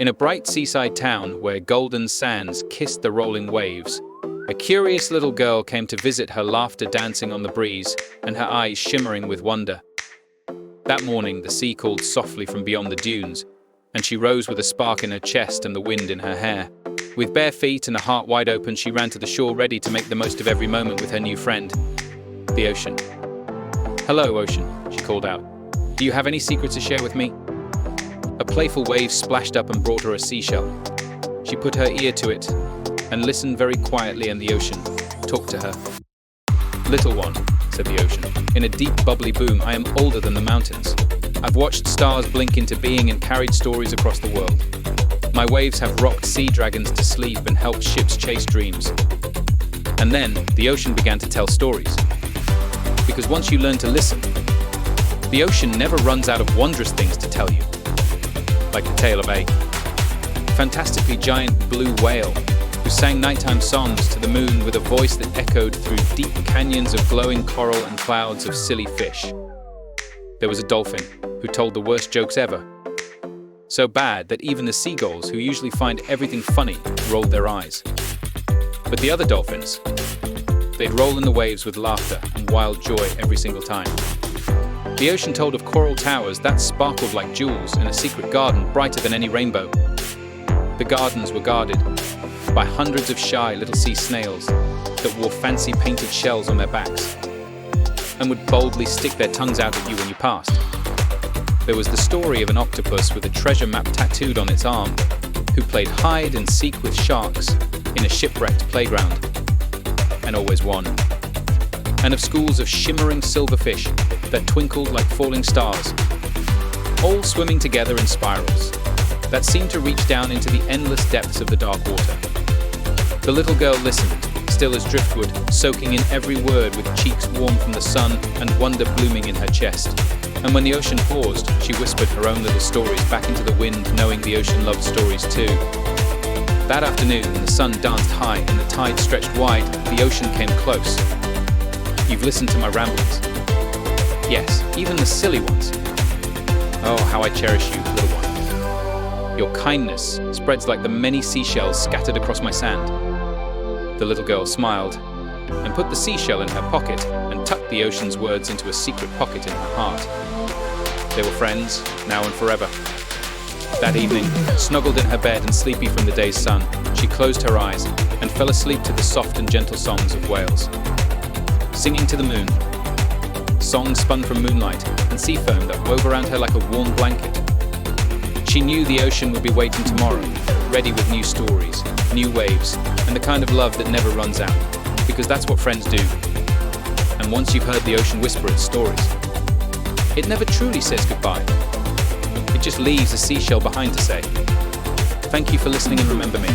In a bright seaside town where golden sands kissed the rolling waves, a curious little girl came to visit, her laughter dancing on the breeze and her eyes shimmering with wonder. That morning, the sea called softly from beyond the dunes, and she rose with a spark in her chest and the wind in her hair. With bare feet and a heart wide open, she ran to the shore, ready to make the most of every moment with her new friend, the ocean. "Hello, ocean," she called out. "Do you have any secrets to share with me?" A playful wave splashed up and brought her a seashell. She put her ear to it and listened very quietly, and the ocean talked to her. "Little one," said the ocean, in a deep, bubbly boom, "I am older than the mountains. I've watched stars blink into being and carried stories across the world. My waves have rocked sea dragons to sleep and helped ships chase dreams." And then the ocean began to tell stories. Because once you learn to listen, the ocean never runs out of wondrous things to tell you. Like the tale of a fantastically giant blue whale who sang nighttime songs to the moon with a voice that echoed through deep canyons of glowing coral and clouds of silly fish. There was a dolphin who told the worst jokes ever. So bad that even the seagulls, who usually find everything funny, rolled their eyes. But the other dolphins, they'd roll in the waves with laughter and wild joy every single time. The ocean told of coral towers that sparkled like jewels in a secret garden brighter than any rainbow. The gardens were guarded by hundreds of shy little sea snails that wore fancy painted shells on their backs and would boldly stick their tongues out at you when you passed. There was the story of an octopus with a treasure map tattooed on its arm who played hide and seek with sharks in a shipwrecked playground and always won. And of schools of shimmering silverfish that twinkled like falling stars, all swimming together in spirals that seemed to reach down into the endless depths of the dark water. The little girl listened, still as driftwood, soaking in every word with cheeks warm from the sun and wonder blooming in her chest. And when the ocean paused, she whispered her own little stories back into the wind, knowing the ocean loved stories too. That afternoon, the sun danced high and the tide stretched wide, the ocean came close. "You've listened to my ramblings." "Yes, even the silly ones." "Oh, how I cherish you, little one. Your kindness spreads like the many seashells scattered across my sand." The little girl smiled and put the seashell in her pocket and tucked the ocean's words into a secret pocket in her heart. They were friends, now and forever. That evening, snuggled in her bed and sleepy from the day's sun, she closed her eyes and fell asleep to the soft and gentle songs of whales, singing to the moon, songs spun from moonlight and sea foam that wove around her like a warm blanket. She knew the ocean would be waiting tomorrow, ready with new stories, new waves, and the kind of love that never runs out, because that's what friends do. And once you've heard the ocean whisper its stories, it never truly says goodbye. It just leaves a seashell behind to say, "Thank you for listening and remember me."